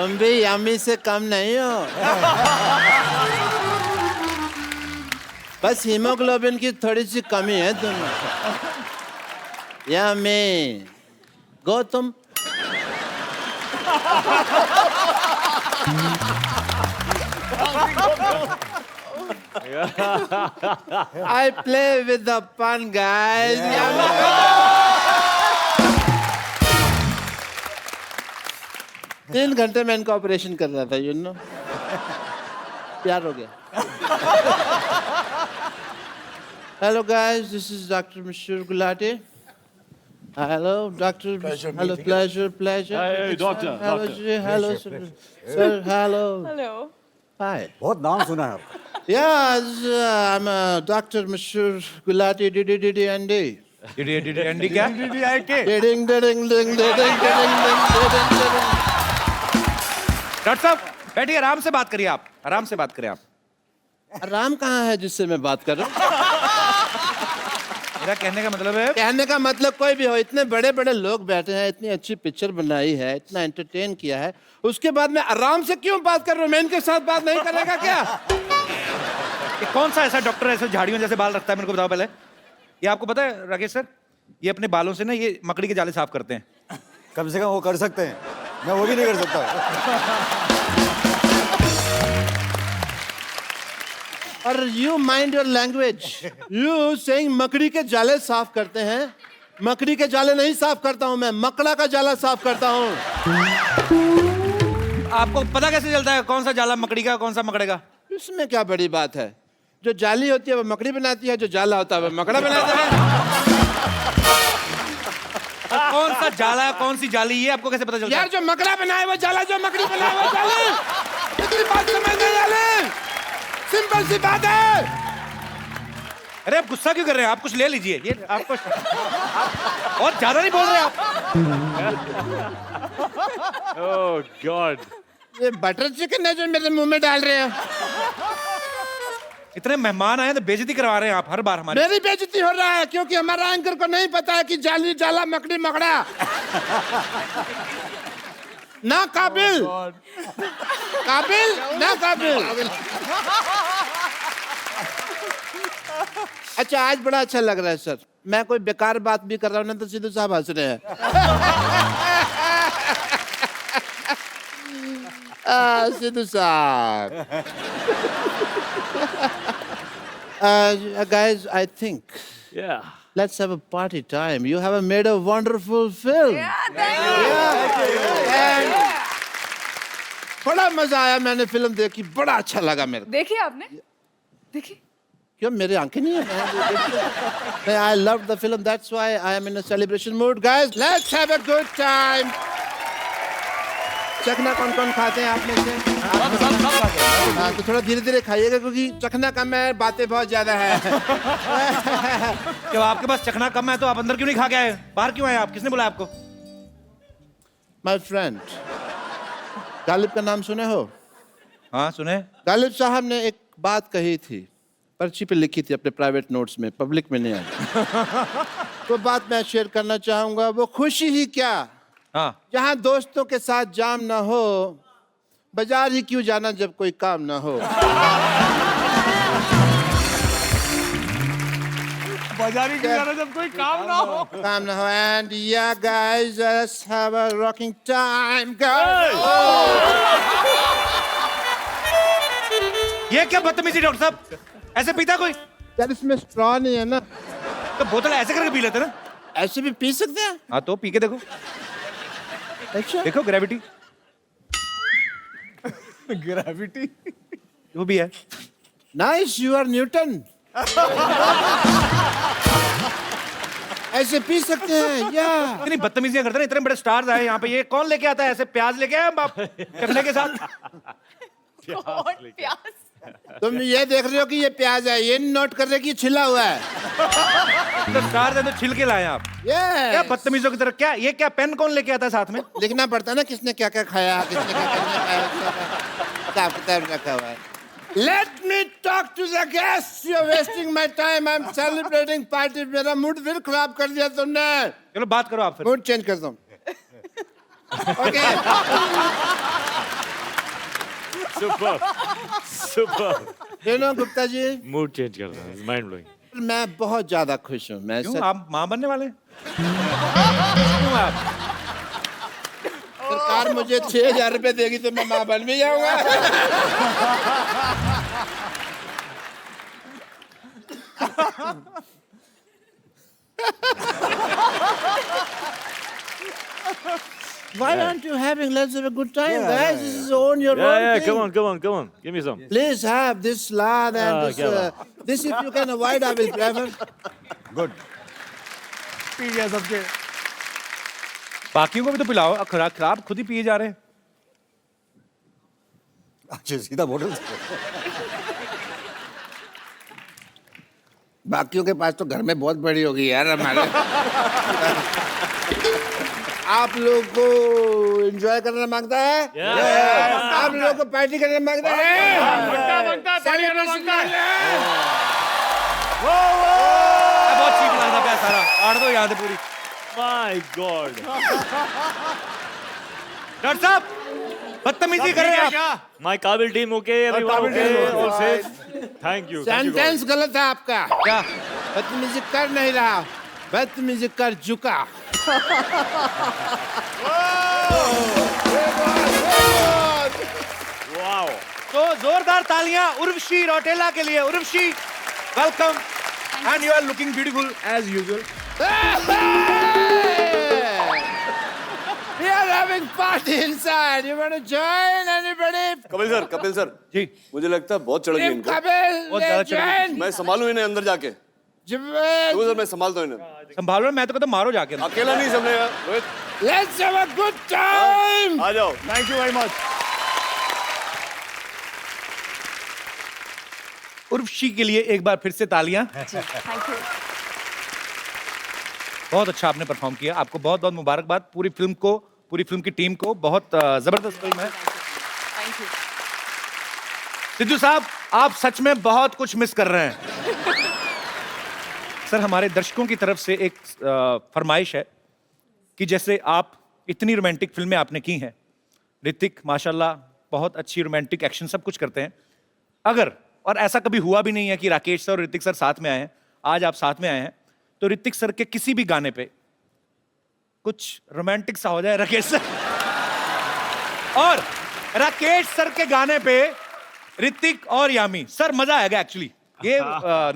तुम भी यम्मी से कम नहीं हो। बस हीमोग्लोबिन की थोड़ी सी कमी है तुम्हें। यम्मी गो तुम। I play with the fun guys. तीन घंटे में इनका ऑपरेशन कर रहा था, यू नो। प्यार हो गया। Hello guys, this is Dr. Mashur Gulati. Hello, Doctor. Hello, pleasure. Hey, doctor. Hello, Doctor. hello, sir. Hello. Hello. Hi. बहुत नाम सुना है आपका। Yeah, I'm Dr. Mashur Gulati. DDDDND. Andy क्या? Ding, ding, ding, ding, ding. Doctor साहब बैठिए, आराम से बात करिए आप, आराम से बात करें आप। राम कहाँ है जिससे मैं बात कर रहा हूँ? मेरा कहने का मतलब है, कहने का मतलब कोई भी हो, इतने बड़े बड़े लोग बैठे हैं, इतनी अच्छी पिक्चर बनाई है, इतना एंटरटेन किया है, उसके बाद मैं आराम से क्यों बात कर रहा हूँ? मैं इनके साथ बात नहीं करेगा क्या? कि कौन सा ऐसा डॉक्टर ऐसे झाड़ियों जैसे बाल रखता है, मेरे को बताओ पहले। ये आपको पता है राकेश सर, ये अपने बालों से ना ये मकड़ी के जाले साफ करते हैं। कम से कम वो कर सकते हैं, मैं वो भी नहीं कर सकता। और you mind your language. You saying मकड़ी के जाले साफ करते हैं। मकड़ी के जाले नहीं साफ करता हूं मैं, मकड़ा का जाला साफ करता हूं। आपको पता कैसे चलता है कौन सा जाला मकड़ी का, कौन सा मकड़े का? इसमें क्या बड़ी बात है? जो जाली होती है वो मकड़ी बनाती है, जो जाला होता है वो मकड़ा बनाता है। कौन सा जाला, कौन सी जाली, ये आपको कैसे पता चलता है? यार जो मकड़ा बनाए वो जाला, जो मकड़ी बनाए वो जाली। इतनी बात समझ नहीं आ रही। सिंपल सी बात है। अरे आप गुस्सा क्यों कर रहे हैं? आप कुछ ले लीजिए, ये आपको आप और ज्यादा नहीं बोल रहे आप। Oh God. ये बटर चिकन है जो मेरे मुंह में डाल रहे हो। इतने मेहमान आए तो बेइज्जती करवा रहे हैं आप हर बार हमारी। मेरी बेइज्जती हो रहा है क्योंकि हमारा एंकर को नहीं पता है कि जाली जाला मकड़ी मकड़ा। ना काबिल, काबिल ना काबिल। अच्छा आज बड़ा अच्छा लग रहा है सर। मैं कोई बेकार बात भी कर रहा हूँ ना तो सिद्धू साहब हंस रहे हैं। सिद्धू साहब। Guys, I think Yeah. let's have a party time. You have made a wonderful film. And बड़ा मजा आया, मैंने फिल्म देखी, बड़ा अच्छा लगा मेरे को। देखी आपने? देखी? क्यों मेरी आंखें नहीं है? I loved the film. That's why I am in a celebration mood. Guys, let's have a good time. चखना कौन कौन खाते हैं आप में से? हाँ, तो थोड़ा धीरे धीरे खाइएगा क्योंकि चखना कम है, बातें बहुत ज्यादा है। जब आपके पास चखना कम है तो आप अंदर क्यों नहीं खा के आए? बाहर क्यों आए आप? किसने बोला आपको? My friend, गालिब का नाम सुने हो? हाँ सुने। गालिब साहब ने एक बात कही थी, पर्ची पे लिखी थी अपने प्राइवेट नोट्स में, पब्लिक में नहीं आई। तो बात मैं शेयर करना चाहूंगा। वो खुशी ही क्या हाँ। जहाँ दोस्तों के साथ जाम ना हो, बाजार ही क्यों जाना जब कोई काम ना हो। बाजार ही क्यों जाना जब कोई काम ना हो? काम ना हो। And yeah guys, let's have a rocking time guys. ये क्या बदतमीजी डॉक्टर साहब? ऐसे पीता कोई? यार इसमें स्ट्रॉ नहीं है ना, तो बोतल ऐसे करके पी लेते ना। ऐसे भी पी सकते हैं। हाँ तो पी के देखो, अच्छा देखो ग्रेविटी ग्रेविटी वो भी है। Nice, you are Newton. ऐसे पी सकते हैं या इतनी बदतमीजियां करते हैं, इतने बड़े स्टार्स आए यहाँ पे, ये कौन लेके आता है ऐसे प्याज लेके आए बाप चखने के साथ? कौन प्यास? तुम ये देख रहे हो कि ये प्याज है, ये नोट कर रहे हो कि ये छिला हुआ है। तो स्टार्स है तो छिल के लाए आप। क्या ये बदतमीजों की तरह, क्या ये क्या पेन कौन लेके आता है साथ में? लिखना पड़ता है ना किसने क्या क्या खाया, किसने क्या क्या नहीं खाया, किताब किताब रखा हुआ है। Let me talk to the guests. You're wasting my time. I'm celebrating party. मेरा मूड फिर खराब कर दिया तुमने। चलो बात करो आप फिर। मूड चेंज कर दो। Okay. Super. Super. You know, Gupta ji, Mood change कर रहा है. Mind blowing. मैं बहुत ज्यादा खुश हूँ। मैं क्यों आप माँ बनने वाले हैं? क्यों आप? सरकार मुझे 6,000 रुपए देगी तो मैं माँ बन भी जाऊंगा। Why aren't you having? Let's have a good time, guys. This is own your own Yeah, thing. come on, come on, come on. Give me some. Please have this lard and Ah, this. क्या This if you can avoid, I will prefer. Good P गया सबके. बाकियों को भी तो पिलाओ, खराब खुद ही पिए जा रहे हैं। अच्छा सीधा बोतल से। बाकियों के पास तो घर में बहुत बड़ी होगी यार हमारे। आप लोग को एंजॉय करना मांगता है? आप लोग को पार्टी करना मांगता है? बनता पानी करना मांगता है. बहुत चीप लगता प्यार सारा, आड़ दो यहाँ से पूरी। My God. डॉक्टर साहब, बदतमीजी कर रहे हैं आप। My Kabil team okay, everyone okay, all safe. Thank you. Thank you, God. Sentence गलत है आपका। क्या? बदतमीजी कर नहीं रहा, बदतमीजी कर चुका। Wow. तो जोरदार तालियां उर्वशी रौटेला के लिए। Urvashi, welcome and you are looking beautiful as usual. We are having party inside. You want to join anybody? Kapil sir ji, मुझे लगता है बहुत चढ़ गई Team इनको. Kapil, बहुत ज्यादा let's चढ़ गई। join. मैं संभालू इन्हें अंदर जाके. Javed, तो सर मैं संभालता हूँ इन्हें. संभालो, मैं तो कहता हूं मारो जाके। अकेला नहीं सबने यार. Rohit let's have a good time. आ जाओ. Thank you very much. Urvashi के लिए एक बार फिर से तालियां। Thank you. बहुत अच्छा आपने परफॉर्म किया, आपको बहुत बहुत मुबारकबाद। पूरी फिल्म की टीम को बहुत जबरदस्त फिल्म है। Thank you. सिद्धू साहब, आप सच में बहुत कुछ मिस कर रहे हैं। सर, हमारे दर्शकों की तरफ से एक फरमाइश है कि जैसे आप इतनी रोमांटिक फिल्में आपने की हैं, ऋतिक माशाल्लाह बहुत अच्छी रोमांटिक एक्शन सब कुछ करते हैं, अगर और ऐसा कभी हुआ भी नहीं है कि राकेश सर और ऋतिक सर साथ में आए हैं, आज आप साथ में आए हैं, तो ऋतिक सर के किसी भी गाने पे कुछ रोमांटिक सा हो जाए राकेश सर, और राकेश सर के गाने पे ऋतिक और यामी, सर मजा आएगा। एक्चुअली ये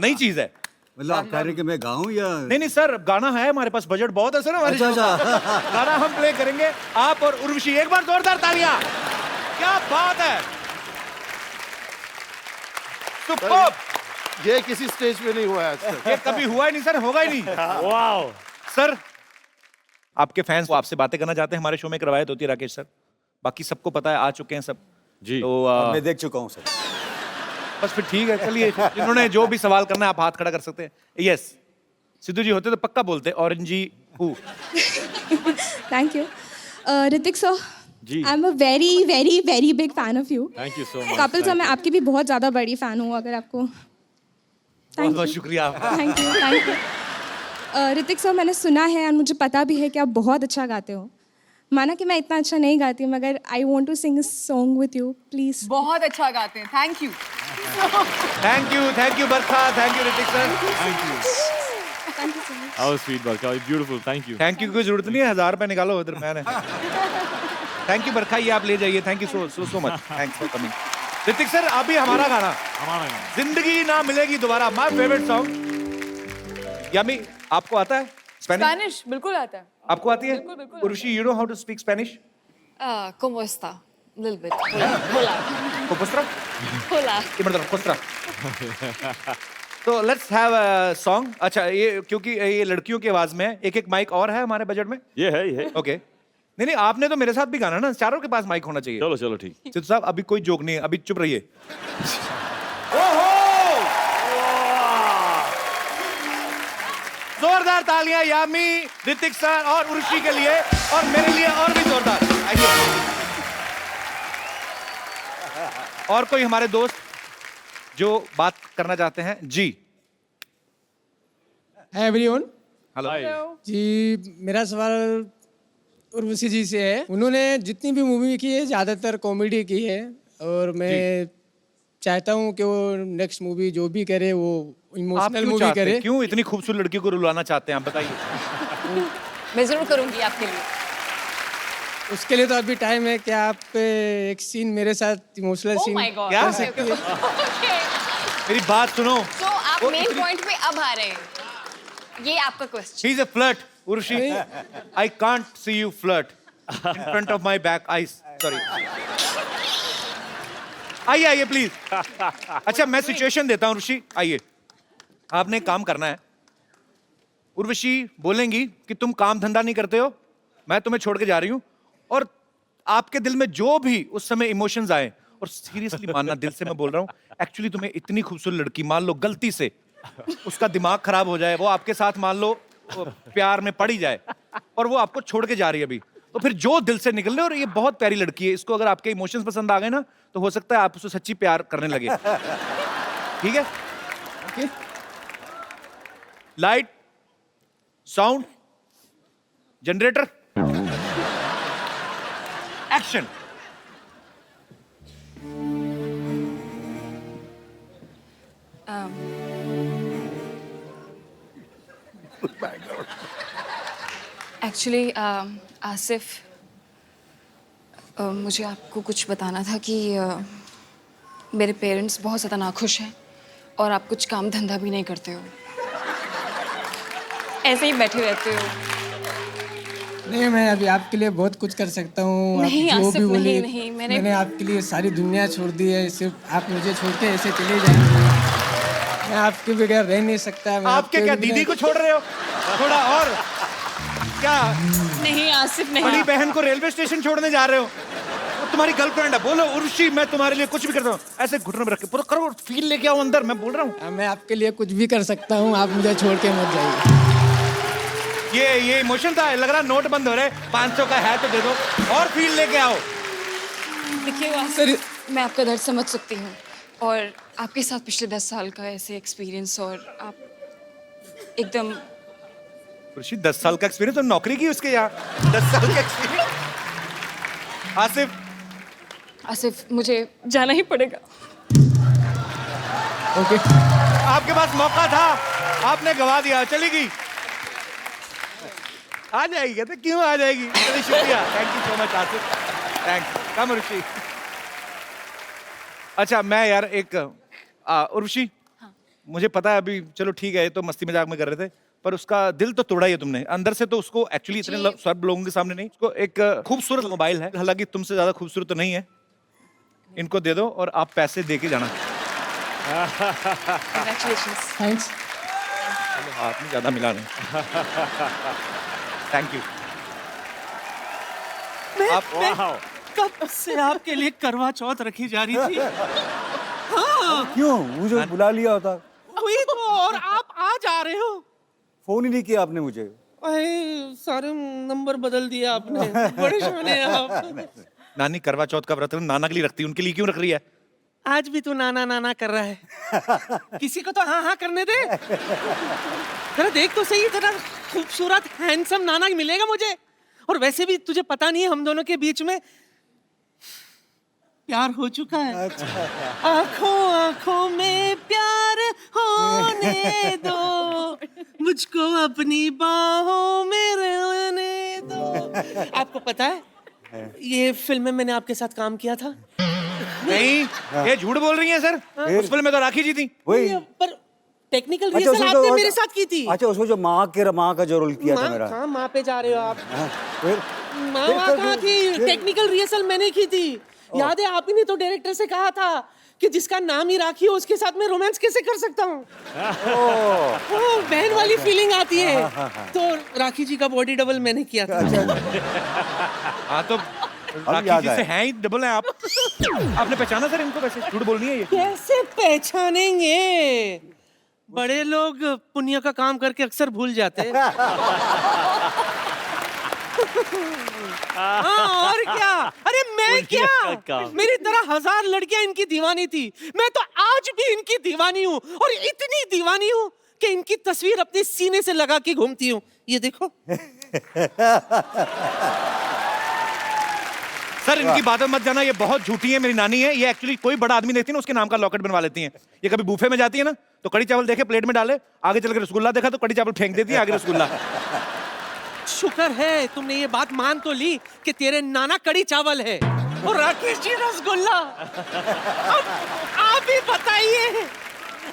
नई चीज है। मतलब आप कह रहे हैं कि मैं गाऊं या नहीं सर, गाना है हमारे पास, बजट बहुत है सर हमारे। अच्छा। गाना हम प्ले करेंगे, आप और उर्वशी। एक बार जोरदार तालियां। क्या बात है, सुपर्ब। ये किसी स्टेज पे नहीं हुआ है। ये कभी हुआ ही नहीं सर, होगा ही नहीं। Wow. सर, आपके फैंस को आपसे बातें करना चाहते हैं, हमारे शो में एक रवायत होती है राकेश सर, बाकी सबको पता है, आ चुके हैं सब जी। तो मैं देख चुका हूं सर. बस फिर ठीक है, चलिए जिन्होंने जो भी सवाल करना है आप हाथ खड़ा कर सकते हैं। यस, सिद्धू जी होते तो पक्का बोलते ऑरेंजी हु। Thank you. Ritik sir, ji. I'm a very, very, very big fan of you. Thank you so much. Kapil sir, मैं आपकी भी बहुत ज़्यादा बड़ी फ़ैन हूँ, अगर आपको बहुत थैंक बहुत यू शुक्रिया आपका। Thank you thank you. Hrithik sir, मैंने सुना है और मुझे पता भी है कि आप बहुत अच्छा गाते हो। माना कि मैं इतना अच्छा नहीं गाती, मगर I want to sing a song with you, please. बहुत अच्छा गाते हैं। Thank you. Thank you Barkha, thank you Hrithik sir. Thank you so much. How sweet, Barka. Beautiful. Thank you. Thank you की कोई जरूरत नहीं है, 1000 रुपए निकालो उधर मैंने। थैंक यू बरखा, ये आप ले जाइए। Thank you so much, thanks for coming. Hrithik sir, अभी हमारा गाना हमारा गाना। जिंदगी ना मिलेगी दोबारा, माय फेवरेट सॉन्ग। यामी, आपको आता है स्पेनिश? स्पेनिश बिल्कुल आता है। आपको आती है? बिल्कुल, बिल्कुल। Urvashi, you know how to speak Spanish? ¿Cómo está? Little bit. Hola. कोस्ट्रा? Hola. ये मतलब कोस्ट्रा। तो लेट्स हैव अ सॉन्ग। अच्छा, ये क्योंकि ये लड़कियों की आवाज में है, एक माइक और है हमारे बजट में। ये है। ओके, नहीं आपने तो मेरे साथ भी गाना ना, चारों के पास माइक होना चाहिए। चलो ठीक. सिद्धू साहब, अभी कोई जोक नहीं है, अभी चुप रहिए। जोरदार तालियां यामी, ऋतिक सर और उर्वशी के लिए, और मेरे लिए और भी जोरदार। आइए। और कोई हमारे दोस्त जो बात करना चाहते हैं? जी हाय एवरीवन। हेलो। जी, मेरा सवाल उर्वशी जी से है। उन्होंने जितनी भी मूवी की है ज़्यादातर कॉमेडी की है, और मैं चाहता हूँ कि वो नेक्स्ट मूवी जो भी करे वो आप इमोशनल क्यों मूवी चाहते करे। हैं? क्यों इतनी खूबसूरत लड़की को रुलाना चाहते हैं आप बताइए। मैं जरूर करूंगी आपके लिए। उसके लिए तो अभी टाइम है कि आप एक सीन मेरे साथ emotional oh seen my God. क्या? कर सकती है। मेरी बात सुनो। तो आप वो मेन इतनी- पॉइंट पे अब आ रहे हैं। ये आपका question. He's a flirt, Urshi. I can't see you flirt in front of my back eyes. Sorry. आइए आइए प्लीज। अच्छा मैं सिचुएशन देता हूँ ऋषि, आइए। आपने एक काम करना है। उर्वशी बोलेंगी कि तुम काम धंधा नहीं करते हो, मैं तुम्हें छोड़ के जा रही हूँ, और आपके दिल में जो भी उस समय इमोशंस आए, और सीरियसली मानना, दिल से मैं बोल रहा हूँ, एक्चुअली तुम्हें इतनी खूबसूरत लड़की, मान लो गलती से उसका दिमाग खराब हो जाए, वो आपके साथ मान लो वो प्यार में पड़ ही जाए और वो आपको छोड़ के जा रही है अभी, तो फिर जो दिल से निकले, और ये बहुत प्यारी लड़की है, इसको अगर आपके इमोशंस पसंद आ गए ना, तो हो सकता है आप उससे सच्ची प्यार करने लगे। ठीक है? Light, sound, generator, action. Actually Asif, मुझे आपको कुछ बताना था कि मेरे पेरेंट्स बहुत ज़्यादा नाखुश हैं और आप कुछ काम धंधा भी नहीं करते हो, ऐसे ही बैठे रहते हो। नहीं, मैं अभी आपके लिए बहुत कुछ कर सकता हूँ। आप नहीं, जो आसिफ, भी बोले, नहीं, नहीं, मैंने आपके लिए सारी दुनिया छोड़ दी है, सिर्फ आप मुझे छोड़ के ऐसे चले जाएंगे। मैं आपके बगैर रह नहीं सकता। मैं आपके क्या दीदी को छोड़ रहे हो? थोड़ा और क्या? नहीं आसिफ, बड़ी नहीं। बहन को रेलवे स्टेशन छोड़ने जा रहे हो? वो तुम्हारी गर्लफ्रेंड है, बोलो उर्वशी मैं तुम्हारे लिए कुछ भी करता हूँ, ऐसे घुटनों में रख के पूरा करो, फील लेके आओ अंदर, मैं बोल रहा हूँ। मैं आपके लिए कुछ भी कर सकता हूँ, आप मुझे छोड़ के मत जाइए। ये इमोशन था, लग रहा नोट बंद हो रहे, 500 का है तो दे दो, और फील लेके आओ। देखिए आसिफ, मैं आपका दर्द समझ सकती हूँ, और आपके साथ पिछले 10 साल का ऐसे एक्सपीरियंस, और आप एकदम ऋषि 10 साल का एक्सपीरियंस, तो नौकरी की उसके यहाँ 10 साल का एक्सपीरियंस। आसिफ मुझे जाना ही पड़ेगा। ओके। आपके पास मौका था, आपने गवा दिया, चलेगी? आ जाएगी? कहते क्यों आ जाएगी? चलिए शुक्रिया, thank you so much Asif, thanks. Come Rishi. अच्छा मैं यार एक उर्वशी, मुझे पता है अभी, चलो ठीक है, ये तो मस्ती मजाक में कर रहे थे, पर उसका दिल तो तोड़ा ही है तुमने अंदर से, तो उसको एक्चुअली इतने सब लोगों के सामने नहीं, उसको एक खूबसूरत मोबाइल है, हालांकि तुमसे ज्यादा खूबसूरत तो नहीं है, इनको दे दो और आप पैसे दे के जाना। Congratulations. थैंक्स। हाथ में ज्यादा मिला नहीं। Thank you. आप कब से आपके लिए करवा चौथ रखी जा रही थी? क्यों मुझे बुला लिया होता? वही तो, और आप आ जा रहे हो। फोन ही नहीं किया आपने मुझे। अरे सारे नंबर बदल दिए आपने, बड़े शाने हैं आप। नानी करवा चौथ का व्रत नाना के लिए रखती है, उनके लिए क्यों रख रही है? आज भी तू नाना नाना कर रहा है। किसी को तो हाँ हाँ करने दे। जरा देख तो सही, इतना खूबसूरत हैंडसम नाना मिलेगा मुझे, और वैसे भी तुझे पता नहीं है हम दोनों के बीच में प्यार हो चुका है। आंखों आंखों में प्यार होने दो, मुझको अपनी बाहों में रहने दो। आपको पता है ये फिल्म में मैंने आपके साथ काम किया था? नहीं, ये झूठ बोल रही है सर, उस फिल्म में तो राखी जी थी। वही। पर टेक्निकल रिहर्सल आपने मेरे साथ की थी। अच्छा, उसमें जो माँ का जो रोल किया था मेरा। हाँ, माँ पे जा रहे हो आप? फिर माँ कहाँ थी? टेक्निकल रिहर्सल मैंने की थी। याद है, आप ही ने तो डायरेक्टर से कहा था कि जिसका नाम ही राखी हो उसके साथ मैं रोमांस कैसे कर सकता हूँ। बहन वाली फीलिंग आती है। तो राखी जी का बॉडी डबल मैंने किया था। हाँ तो राखी जी से हैं ही डबल हैं आप। आपने पहचाना सर इनको? वैसे झूठ बोलनी है ये? कैसे पहचानेंगे? बड़े लोग पुण्य का काम करके अक्सर भूल जाते हैं। और क्या? अरे मैं क्या, मेरी तरह 1000 लड़कियां इनकी दीवानी थी, मैं तो आज भी इनकी दीवानी हूँ, और इतनी दीवानी हूँ कि इनकी तस्वीर अपने सीने से लगा के घूमती हूँ। ये देखो। सर इनकी बातों में मत जाना, ये बहुत झूठी है। मेरी नानी है, ये एक्चुअली कोई बड़ा आदमी देखती है ना उसके नाम का लॉकेट बनवा लेती है। ये कभी बूफे में जाती है ना तो कड़ी चावल देखे प्लेट में डाले, आगे चल के रसगुल्ला देखा तो कड़ी चावल फेंक देती है, आगे रसगुल्ला। शुक्र है तुमने ये बात मान तो ली कि तेरे नाना कड़ी चावल है और राकेश जी रसगुल्ला। अब आप ही बताइए,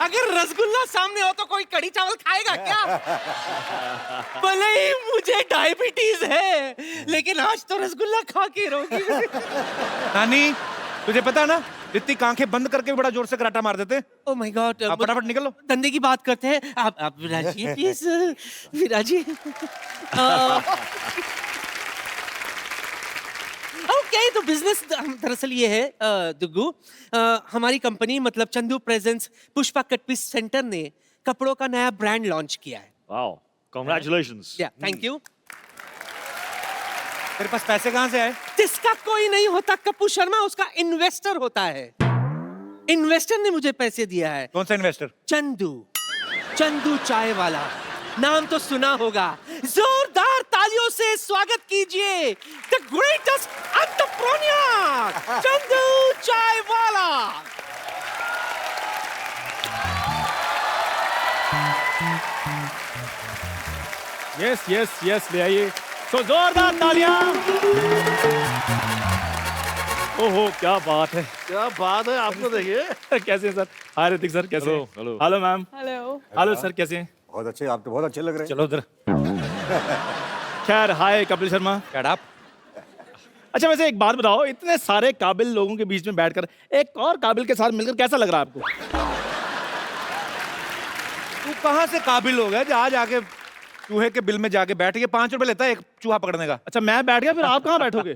अगर रसगुल्ला सामने हो तो कोई कड़ी चावल खाएगा क्या? भले ही मुझे डायबिटीज है, लेकिन आज तो रसगुल्ला खा के रहोगी। नानी तुझे पता है ना ऋतिक आंखें बंद करके भी बड़ा जोर से कराटा मार देते। ओह माय गॉड, आप फटाफट निकलो। धंधे की बात करते हैं। आप विराजिए प्लीज, विराजिए। ओके, तो बिजनेस दरअसल ये है दुग्गू, हमारी कंपनी मतलब Chandu presence Pushpa cut piece centre ने कपड़ों का नया ब्रांड लॉन्च किया है। Wow, congratulations. या थैंक यू। तेरे पास पैसे कहाँ से आए? जिसका कोई नहीं होता कप्पू शर्मा, उसका इन्वेस्टर होता है। इन्वेस्टर ने मुझे पैसे दिया है। कौन सा इन्वेस्टर? चंदू, चंदू चाय वाला, नाम तो सुना होगा। जोरदार तालियों से स्वागत कीजिए द ग्रेटेस्ट एंटरप्रेन्योर चंदू चाय वाला। Yes, yes, yes, ले आइए। तो जोरदार तालियां। ओहो क्या बात है, क्या बात है, आपको देखिए। कैसे हैं सर? हाय ऋतिक सर, कैसे हैं? Hello. Hello ma'am. Hello. Hello sir, कैसे हैं? बहुत अच्छे, आप तो बहुत अच्छे लग रहे हैं। चलो उधर। खैर हाय कपिल शर्मा। Shut up। अच्छा वैसे एक बात बताओ, इतने सारे काबिल लोगों के बीच में बैठकर एक और काबिल के साथ मिलकर कैसा लग रहा है आपको? तू कहाँ से काबिल हो गया जो आज आके चूहे के बिल में जाके बैठ के 5 रुपए लेता है एक चूहा पकड़ने का? अच्छा मैं बैठ गया, फिर आप कहाँ बैठोगे?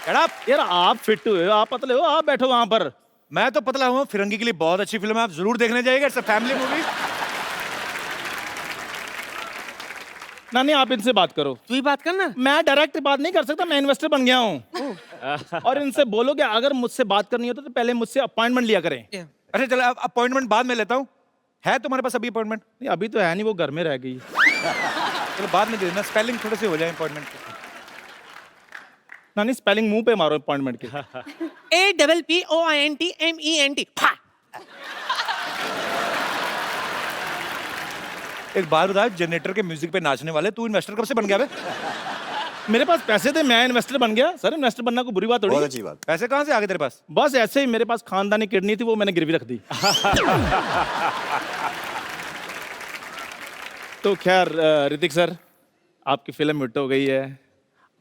Shut up। यार आप फिट हुए हो, आप पतले हो, आप बैठो वहां पर। मैं तो पतला हूँ। फिरंगी के लिए बहुत अच्छी फिल्म है, आप जरूर देखने जाइएगा। It's a family movie. नानी आप इनसे बात करो। तू ही बात करना। मैं डायरेक्ट बात नहीं कर सकता, मैं इन्वेस्टर बन गया हूँ। और इनसे बोलो कि अगर मुझसे बात करनी हो तो पहले मुझसे अपॉइंटमेंट लिया करें। अच्छा चलो अब अपॉइंटमेंट बाद में लेता हूँ। है तुम्हारे पास अभी अपॉइंटमेंट? नहीं अभी तो है नहीं, वो घर में रह गई। चलो बाद में दे देना, स्पेलिंग थोड़े से हो जाए अपॉइंटमेंट के। नानी स्पेलिंग मुंह पे मारो अपॉइंटमेंट के। APPOINTMENT। एक बार बता, जनरेटर के म्यूजिक पे नाचने वाले तू इन्वेस्टर कब से बन गया बे? मेरे पास पैसे थे, मैं इन्वेस्टर बन गया। सर इन्वेस्टर बनना कोई बुरी बात थोड़ी बहुत है। अच्छी बात। पैसे कहाँ से आ गए तेरे पास? बस ऐसे ही मेरे पास खानदानी किडनी थी, वो मैंने गिरवी रख दी। तो खैर ऋतिक सर, आपकी फिल्म हिट हो गई है।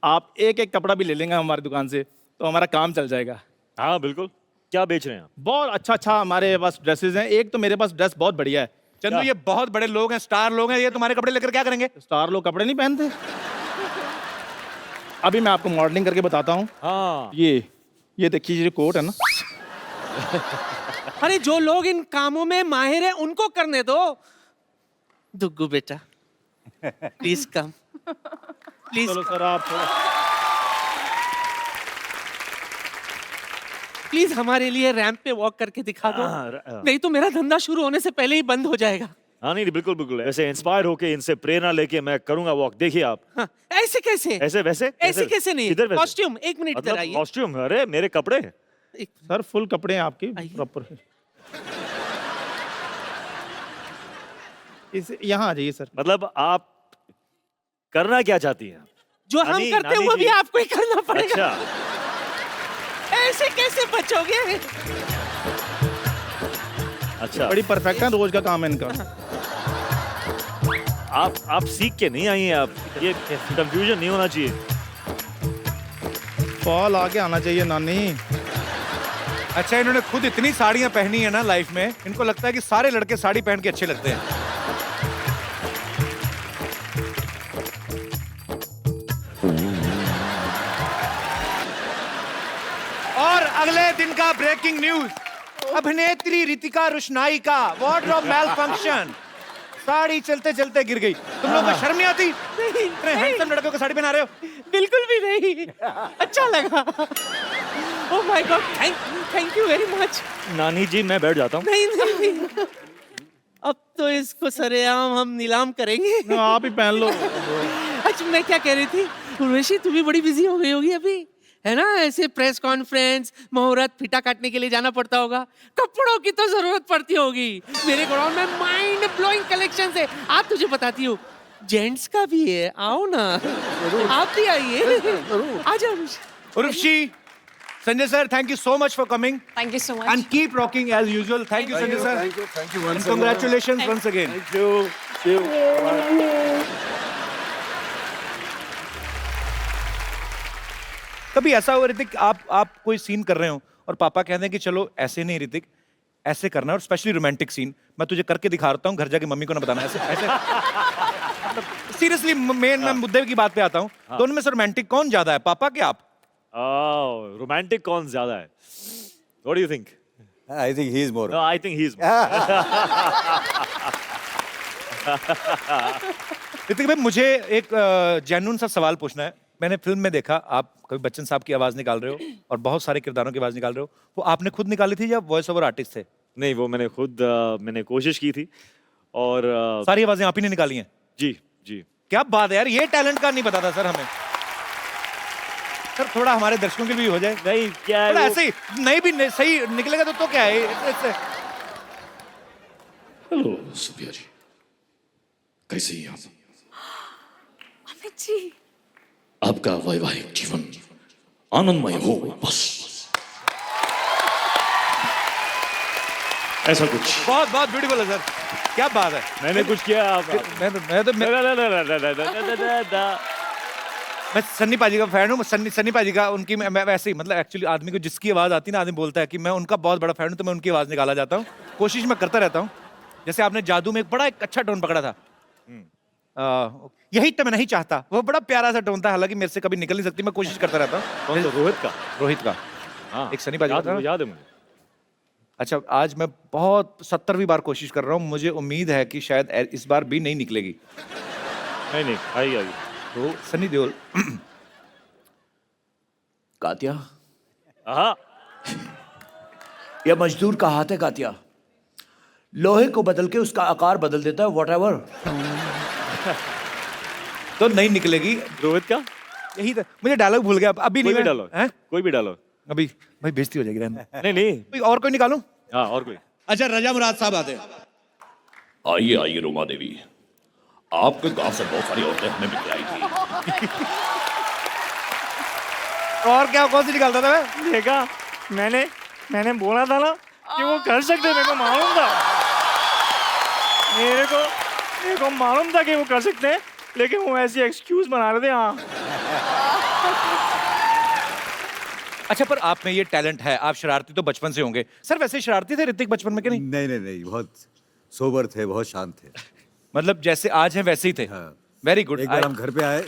आप एक एक कपड़ा भी ले लेंगे हमारी दुकान से तो हमारा काम चल जाएगा। हाँ बिल्कुल। क्या बेच रहे हैं आप? बहुत अच्छा हमारे पास ड्रेसेस हैं। एक तो मेरे पास ड्रेस बहुत बढ़िया है। चंदू ये बहुत बड़े लोग हैं, स्टार लोग हैं, ये तुम्हारे कपड़े लेकर क्या करेंगे? स्टार लोग कपड़े नहीं पहनते। अभी मैं आपको मॉडलिंग करके बताता हूँ। हाँ। ये देखिए, ये कोट है ना। अरे जो लोग इन कामों में माहिर है उनको करने दो। दुग्गू बेटा प्लीज कम, प्लीज। चलो सर आप प्लीज हमारे लिए रैंप पे वॉक करके दिखा दो, नहीं तो मेरा धंधा शुरू होने से पहले ही बंद हो जाएगा। हाँ नहीं बिल्कुल बिल्कुल, ऐसे इंस्पायर होके इनसे प्रेरणा लेके मैं करूंगा वॉक। देखिए आप। हाँ, ऐसे कैसे? ऐसे वैसे ऐसे कैसे नहीं? इधर वैसे? कॉस्ट्यूम, एक मिनट इधर आइए। कॉस्ट्यूम? अरे मेरे कपड़े सर फुल कपड़े हैं आपके आइए। प्रॉपर। इस यहाँ आ जाइए सर। मतलब आप करना क्या चाहती हैं? जो हम करते हैं वो भी आपको ही करना पड़ेगा। अच्छा। ऐसे कैसे बचोगे? अच्छा बड़ी परफेक्ट है, रोज का काम है इनका। आप सीख के नहीं आई हैं। आप ये कंफ्यूजन नहीं होना चाहिए। फॉल आगे आना चाहिए नानी। अच्छा इन्होंने खुद इतनी साड़ियां पहनी है ना लाइफ में, इनको लगता है कि सारे लड़के साड़ी पहन के अच्छे लगते हैं। और अगले दिन का ब्रेकिंग न्यूज, अभिनेत्री रितिका रोशनाई का वार्डरोब मैलफंक्शन, साड़ी चलते चलते गिर गई। तुम लोगों को शर्म नहीं आती? इतने हैंडसम लड़कों को साड़ी पहना रहे हो। बिल्कुल भी नहीं। अच्छा लगा। ओह my God, thank you very much. नानी जी मैं बैठ जाता हूँ। नहीं। अब तो इसको सरेआम हम नीलाम करेंगे। आप ही पहन लो। अच्छा मैं क्या कह रही थी, उर्वशी तुम भी बड़ी बिजी हो गई होगी अभी, है ना? ऐसे प्रेस कॉन्फ्रेंस, मुहूर्त, फीता काटने के लिए जाना पड़ता होगा, कपड़ों की तो जरूरत पड़ती होगी। मेरे गोडाउन में माइंड ब्लोइंग कलेक्शन है, आप तुझे बताती हूँ। जेंट्स का भी है, आओ ना, आप भी आइए, आ जाओ। Urvashi, Sanjay sir, thank you so much for coming Thank you so much. and keep rocking as usual. Thank you, Sanjay sir. Thank you And once congratulations once again. Thank you. कभी ऐसा हुआ ऋतिक, आप कोई सीन कर रहे हो और पापा कहते हैं कि चलो ऐसे नहीं ऋतिक, ऐसे करना, और स्पेशली रोमांटिक सीन मैं तुझे करके दिखा रहा हूँ, घर जाके मम्मी को ना बताना, ऐसे ऐसे सीरियसली मैं मुद्दे की बात पे आता हूँ। दोनों में से रोमांटिक कौन ज्यादा है, पापा कि आप? रोमांटिक कौन ज्यादा है? What do you think? I think he is more. No, I think he's more. Hrithik भाई, मुझे एक जेन्युइन सा सवाल पूछना है। मैंने फिल्म में देखा आप कभी बच्चन साहब की आवाज निकाल रहे हो और बहुत सारे किरदारों की आवाज निकाल रहे हो, वो आपने खुद निकाली थी या वॉइस ओवर आर्टिस्ट थे? नहीं, वो मैंने खुद मैंने कोशिश की थी और सारी आवाजें आप ही ने निकाली हैं? जी जी। क्या बात है यार, ये टैलेंट का नहीं पता था सर हमें। सर थोड़ा हमारे दर्शकों के लिए भी हो जाए। नहीं क्या है थोड़ा वो- ऐसे ही नहीं भी सही निकलेगा तो क्या है इससे? हेलो सुप्रिया जी, कैसे हैं आप? अमित जी, आपका वैवाहिक जीवन आनंदमय हो बस, ऐसा कुछ। बहुत बहुत ब्यूटीफुल है सर, क्या बात है। मैंने कुछ किया मैं सन्नी पाजी का फैन हूँ। सन्नी पाजी का उनकी मैं वैसे ही, मतलब एक्चुअली आदमी को जिसकी आवाज आती है ना, आदमी बोलता है कि मैं उनका बहुत बड़ा फैन हूँ, तो मैं उनकी आवाज निकाला जाता हूँ। कोशिश मैं करता रहता हूँ। जैसे आपने जादू में एक बड़ा एक अच्छा टोन पकड़ा था, यही तो मैं नहीं चाहता, वो बड़ा प्यारा सा टोन था, हालांकि मेरे से कभी निकल नहीं सकती, मैं कोशिश करता रहता हूँ। कौन सा? रोहित का। हाँ, एक सन्नी पाजी का था। याद है मुझे। अच्छा, आज मैं बहुत 70वीं बार कोशिश कर रहा हूँ, मुझे उम्मीद है कि शायद इस बार भी नहीं निकलेगी। नहीं आई तो सनी देओल। कात्या, हाँ यह मजदूर का हाथ है कात्या, लोहे को बदल के उसका आकार बदल देता है, व्हाटएवर। तो नहीं निकलेगी। रोहित का यही था, मुझे डायलॉग भूल गया, अभी कोई नहीं भी डालो, कोई भी डालो। अभी भाई बेइज्जती हो जाएगी, रहने। नहीं कोई और कोई निकालूं? हाँ और कोई। अच्छा, रजा मुराद साहब आते हैं। आइए आइए रोमा देवी, आपके गांव से बहुत सारी औरतें हमें मिल आई थी। और क्या, कौन सी निकालता था मैं? देखा, मैंने बोला था ना कि वो कर सकते, मेरे को मालूम था, मेरे को मालूम था कि वो कर सकते हैं, लेकिन वो ऐसी एक्सक्यूज बना रहे थे। हाँ अच्छा, पर आप में ये टैलेंट है, आप शरारती तो बचपन से होंगे। सर वैसे शरारती थे ऋतिक बचपन में कि नहीं? नहीं, बहुत सोबर थे, बहुत शांत थे। मतलब जैसे आज हैं वैसे ही थे। हाँ। Very good. एक बार हम घर पे आए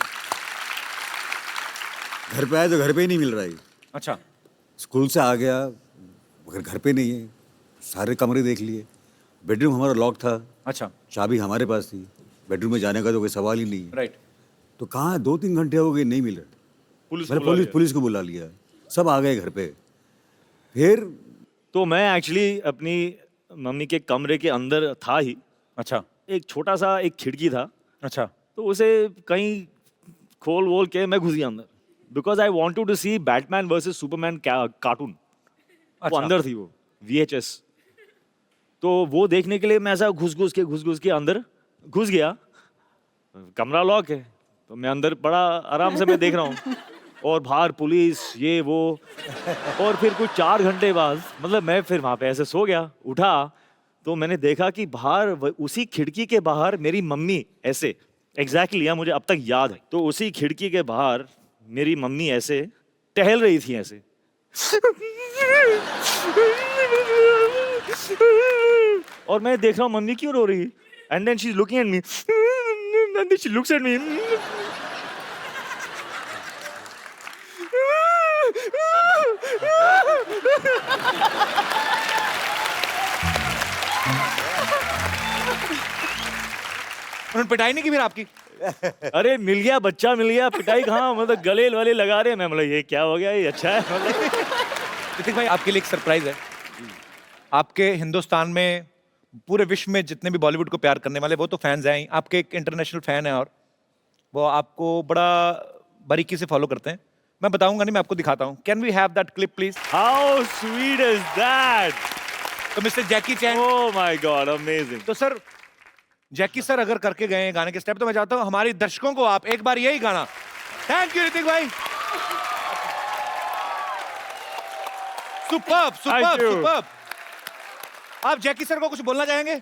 तो घर पे ही नहीं मिल रहा है। अच्छा, स्कूल से आ गया मगर घर पे नहीं है, सारे कमरे देख लिए, बेडरूम हमारा लॉक था, अच्छा, चाबी हमारे पास थी, बेडरूम में जाने का तो कोई सवाल ही नहीं है। राइट। तो कहाँ 2-3 घंटे हो गए, नहीं मिल रहा। पुलिस को बुला लिया, सब आ गए घर पे। फिर तो मैं एक्चुअली अपनी मम्मी के कमरे के अंदर था ही। अच्छा, एक छोटा सा एक खिड़की था, अच्छा, तो उसे कहीं खोल वोल के मैं घुस गया अंदर, because I wanted to see Batman versus Superman cartoon. वो अच्छा। अंदर थी, वो VHS। तो वो देखने के लिए मैं ऐसा घुस घुस के अंदर घुस गया। कमरा लॉक है, तो मैं अंदर बड़ा आराम से मैं देख रहा हूँ, और बाहर पुलिस, ये वो। और फिर कुछ 4 घंटे बाद, मतलब मैं फिर वहाँ पे ऐसे सो गया, उठा तो मैंने देखा कि बाहर उसी खिड़की के बाहर मेरी मम्मी ऐसे एग्जैक्टली, मुझे अब तक याद है, तो उसी खिड़की के बाहर मेरी मम्मी ऐसे टहल रही थी ऐसे। और मैं देख रहा हूँ मम्मी क्यों रो रही, and then she is looking at me, and then she looks at me. उन्होंने पिटाई नहीं की फिर आपकी? अरे मिल गया, बच्चा मिल गया, पिटाई कहाँ, मतलब गले वाले लगा रहे हैं। मैं मतलब ये क्या हो गया, ये अच्छा है मतलब। ऋतिक भाई, आपके लिए एक सरप्राइज है। आपके हिंदुस्तान में, पूरे विश्व में जितने भी बॉलीवुड को प्यार करने वाले वो तो फैंस हैं ही, आपके एक इंटरनेशनल फैन है, और वो आपको बड़ा बारीकी से फॉलो करते हैं। मैं बताऊंगा नहीं, मैं आपको दिखाता हूँ। Can we have that clip please? How sweet is that? तो mister Jackie Chan. Oh my God, amazing. तो सर, जैकी सर अगर करके गए हैं गाने के स्टेप, तो मैं चाहता हूँ हमारे दर्शकों को आप एक बार यही गाना। थैंक यू ऋतिक भाई। Superb superb superb. आप जैकी सर को कुछ बोलना चाहेंगे?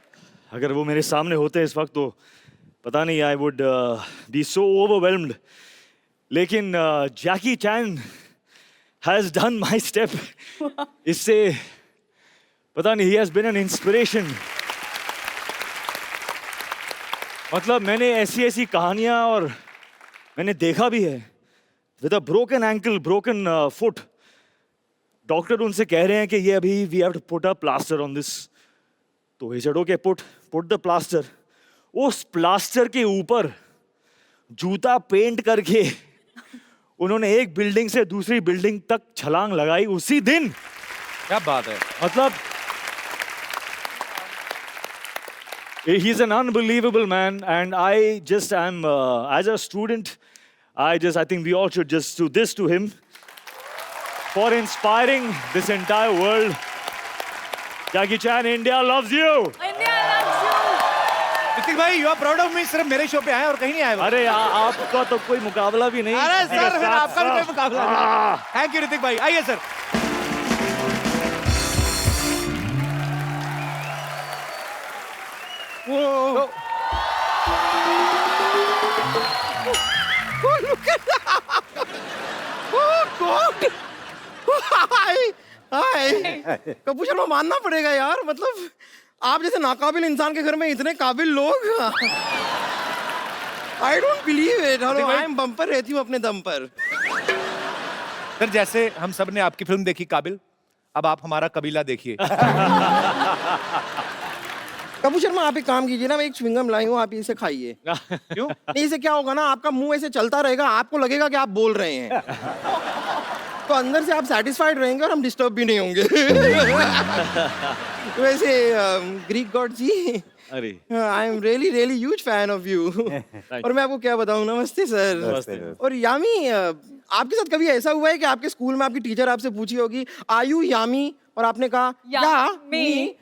अगर वो मेरे सामने होते इस वक्त तो पता नहीं, I would be so overwhelmed. लेकिन Jackie Chan has done my step. इससे पता नहीं, he has been an inspiration. मतलब मैंने ऐसी ऐसी कहानियां और मैंने देखा भी है, with a broken ankle, broken foot, doctor उनसे कह रहे हैं कि ये अभी we have to put a plaster on this. तो he said okay, put the plaster. उस प्लास्टर के ऊपर जूता पेंट करके उन्होंने एक बिल्डिंग से दूसरी बिल्डिंग तक छलांग लगाई उसी दिन। क्या बात है। मतलब he's an unbelievable man, and I just am as a student, I think we all should just do this to him for inspiring this entire world. Jackie Chan, India loves you. India loves you. Hrithik भाई, you are proud of me. सिर्फ मेरे show पे आए और कहीं नहीं आए। अरे आपका तो कोई मुकाबला भी नहीं। अरे सर, फिर आपका भी कोई मुकाबला नहीं। थैंक यू ऋतिक भाई। आइए सर। वो कपूर शर्मा, मानना पड़ेगा यार, मतलब आप जैसे नाकाबिल इंसान के घर में इतने काबिल लोग। I don't believe it. Hello, I am bumper रहती हूँ अपने दम पर। सर, जैसे हम सब ने आपकी फिल्म देखी काबिल, अब आप हमारा कबीला देखिए। कपूर शर्मा, आप एक काम कीजिए ना, मैं एक च्युइंगम लाई हूँ, आप इसे खाइए। क्यों? नहीं, इसे क्या होगा ना, आपका मुंह ऐसे चलता रहेगा, आपको लगेगा कि आप बोल रहे हैं। तो अंदर से आप सेटिस्फाइड रहेंगे और हम डिस्टर्ब भी नहीं होंगे। वैसे ग्रीक गॉड जी, अरे I am really really huge fan of you. और मैं आपको क्या बताऊं, नमस्ते सर। नमस्ते। और यामी, आपके साथ कभी ऐसा हुआ है कि आपके स्कूल में आपकी टीचर आपसे पूछी होगी आयु यामी, और आपने कहा यामी।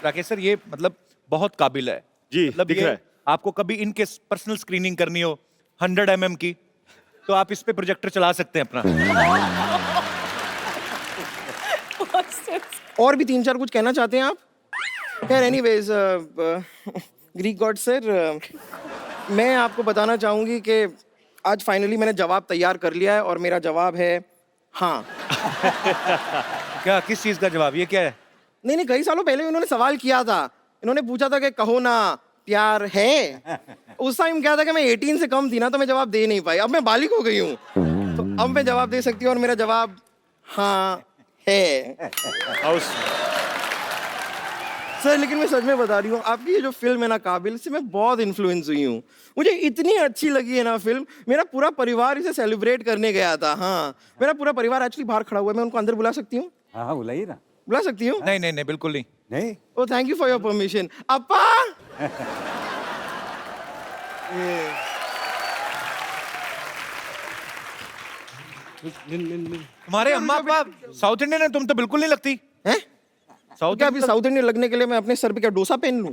राकेश सर, ये मतलब बहुत काबिल है जी, मतलब दिख रहा है। आपको कभी इनके पर्सनल स्क्रीनिंग करनी हो 100 mm की, तो आप इस पे प्रोजेक्टर चला सकते हैं अपना। और भी 3-4 कुछ कहना चाहते हैं आप? खैर, एनीवेज, ग्रीक गॉड सर, मैं आपको बताना चाहूंगी कि आज फाइनली मैंने जवाब तैयार कर लिया है, और मेरा जवाब है हाँ। क्या, किस चीज का जवाब? ये क्या है? नहीं, कई सालों पहले उन्होंने सवाल किया था। इन्होंने पूछा था कि कहो ना प्यार है। उस टाइम क्या था कि मैं 18 से कम थी ना, तो मैं जवाब दे नहीं पाई। अब मैं बालिग हो गई हूँ, तो अब मैं जवाब दे सकती हूँ, और मेरा जवाब हाँ है। सर, लेकिन मैं सच में बता रही हूँ, आपकी ये जो फिल्म है ना काबिल, इससे मैं बहुत इन्फ्लुएंस हुई हूँ। मुझे इतनी अच्छी लगी है ना फिल्म, मेरा पूरा परिवार इसे सेलिब्रेट करने गया था। हाँ, मेरा पूरा परिवार एक्चुअली बाहर खड़ा हुआ है, मैं उनको अंदर बुला सकती हूँ? हाँ, बुलाइए ना। बुला सकती हूँ? नहीं नहीं नहीं, बिल्कुल नहीं। नहीं? Oh, thank you for your permission. अप्पा, तुम्हारे अम्मा पापा साउथ इंडियन है, तुम तो बिल्कुल नहीं लगती हैं? साउथ क्या अभी साउथ इंडियन लगने के लिए मैं अपने सर पे क्या डोसा पहन लूं?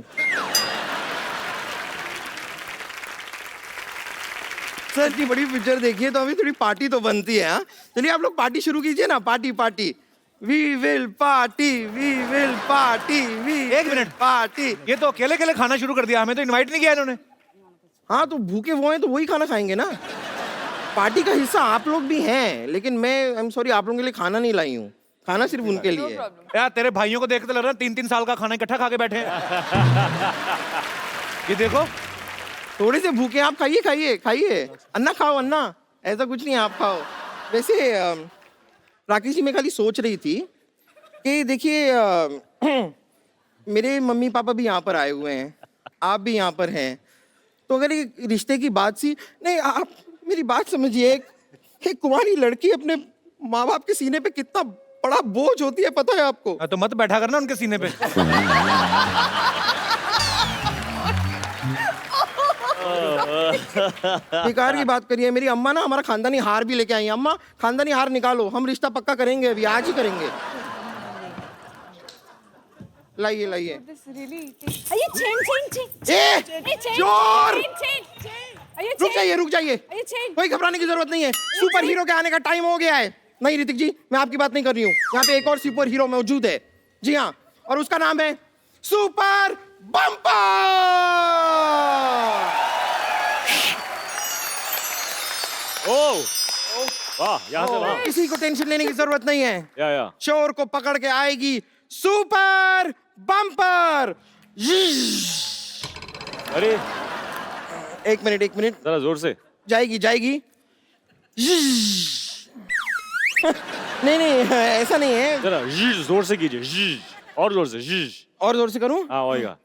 सर की बड़ी पिक्चर देखिए तो अभी थोड़ी पार्टी तो बनती है। हाँ, चलिए आप लोग पार्टी शुरू कीजिए ना। Party party, we will party, we will party, we एक मिनट, पार्टी। ये तो अकेले अकेले खाना शुरू कर दिया, हमें तो इनवाइट नहीं किया इन्होंने। हाँ, तो भूखे वो हैं तो वही खाना खाएंगे ना। पार्टी का हिस्सा आप लोग भी हैं, लेकिन मैं आई एम सॉरी, आप लोगों के लिए खाना नहीं लाई हूँ। खाना सिर्फ उनके लिए है। यार, तेरे भाइयों को देखते लग रहा है 3-3 साल का खाना इकट्ठा खा के बैठे हैं। ये देखो, थोड़े से भूखे, आप खाइए खाइए खाइए। अन्ना खाओ, अन्ना, ऐसा कुछ नहीं, आप खाओ। वैसे राकेश जी, मैं खाली सोच रही थी कि देखिए, मेरे मम्मी पापा भी यहाँ पर आए हुए हैं, आप भी यहाँ पर हैं, तो अगर ये रिश्ते की बात सी नहीं, आप मेरी बात समझिए। एक कुंवारी लड़की अपने माँ बाप के सीने पे कितना बड़ा बोझ होती है, पता है आपको? तो मत बैठा करना उनके सीने पे। बेकार की बात करिए। मेरी अम्मा ना हमारा खानदानी हार भी लेके आई हैं। अम्मा खानदानी हार निकालो, हम रिश्ता पक्का करेंगे, अभी आज ही करेंगे। लाइए लाइए। ए, चोर! रुक जाइए। कोई घबराने की जरूरत नहीं है। सुपर हीरो के आने का टाइम हो गया है। नहीं ऋतिक जी, मैं आपकी बात नहीं कर रही हूँ। यहाँ पे एक और सुपर हीरो मौजूद है। जी हाँ, और उसका नाम है सुपर बम्पर। ओह वाह, यहाँ से वहाँ। किसी को टेंशन लेने की जरूरत नहीं है। या चोर को पकड़ के आएगी सुपर बम्पर। अरे एक मिनट, जरा जोर से। जाएगी। नहीं ऐसा नहीं है। जरा जोर से कीजिए, और जोर से। और जोर से करूं? हाँ होएगा।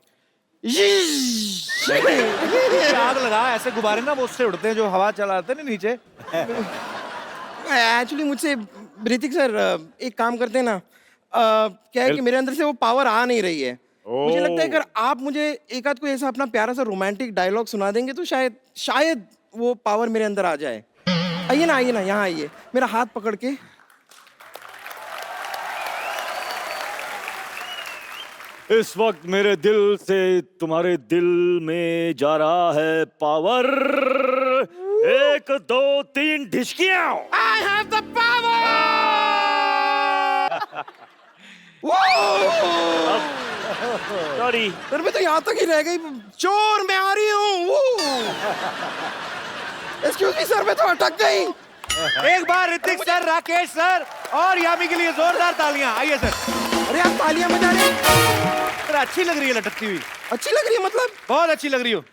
आग लगा, ऐसे गुब्बारे ना वो उससे उड़ते हैं जो हवा चलाते हैं ना नीचे। एक्चुअली मुझसे ऋतिक सर एक काम करते हैं ना, क्या है कि मेरे अंदर से वो पावर आ नहीं रही है। मुझे लगता है अगर आप मुझे एक आध कोई ऐसा अपना प्यारा सा रोमांटिक डायलॉग सुना देंगे तो शायद वो पावर मेरे अंदर आ जाए। आइए ना, यहाँ आइए, मेरा हाथ पकड़ के। इस वक्त मेरे दिल से तुम्हारे दिल में जा रहा है power. 1 2 3 ढिशकियां। I have the power! Sorry sir मैं तो यहाँ तक ही रह गई। चोर मैं आ रही हूँ। एक्सक्यूज मी सर, मैं तो अटक गई। एक बार ऋतिक सर, राकेश सर और यामी के लिए जोरदार तालियां। आइए सर। अरे आप तालियां बजा रहे हैं। सर अच्छी लग रही है लटकती हुई। अच्छी लग रही है मतलब? बहुत अच्छी लग रही हो।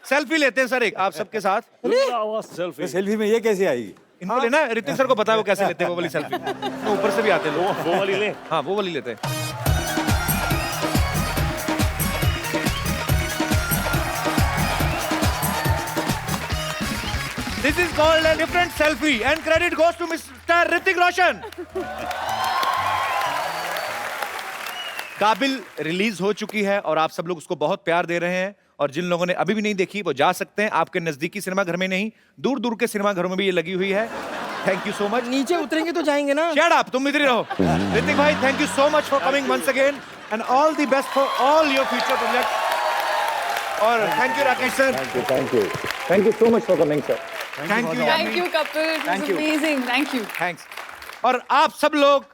सेल्फी लेते हैं सर एक आप सबके साथ। सेल्फी में ये कैसे आएगी? इनको लेना, ऋतिक सर को पता है वो कैसे लेते हैं वो वाली सेल्फी। वो ऊपर से भी आते हैं लोग। वो वाली ले। हाँ वो वाली लेते हैं। This is called a different selfie and credit goes to Mr. Hrithik Roshan. काबिल रिलीज हो चुकी है और आप सब लोग उसको बहुत प्यार दे रहे हैं, और जिन लोगों ने अभी भी नहीं देखी वो जा सकते हैं। आपके नजदीकी सिनेमा घर में नहीं, दूर दूर के सिनेमा घरों में भी ये लगी हुई है। Thank you so much. नीचे उतरेंगे तो जाएंगे ना। शट अप, तुम इधर ही रहो। ऋतिक भाई thank you so much for coming once again and all the best for all your future project. और thank you Rakesh sir. Thank you so much for coming, sir. Thank you Thank you, couple. It was amazing. Thank you. Thanks. और आप सब लोग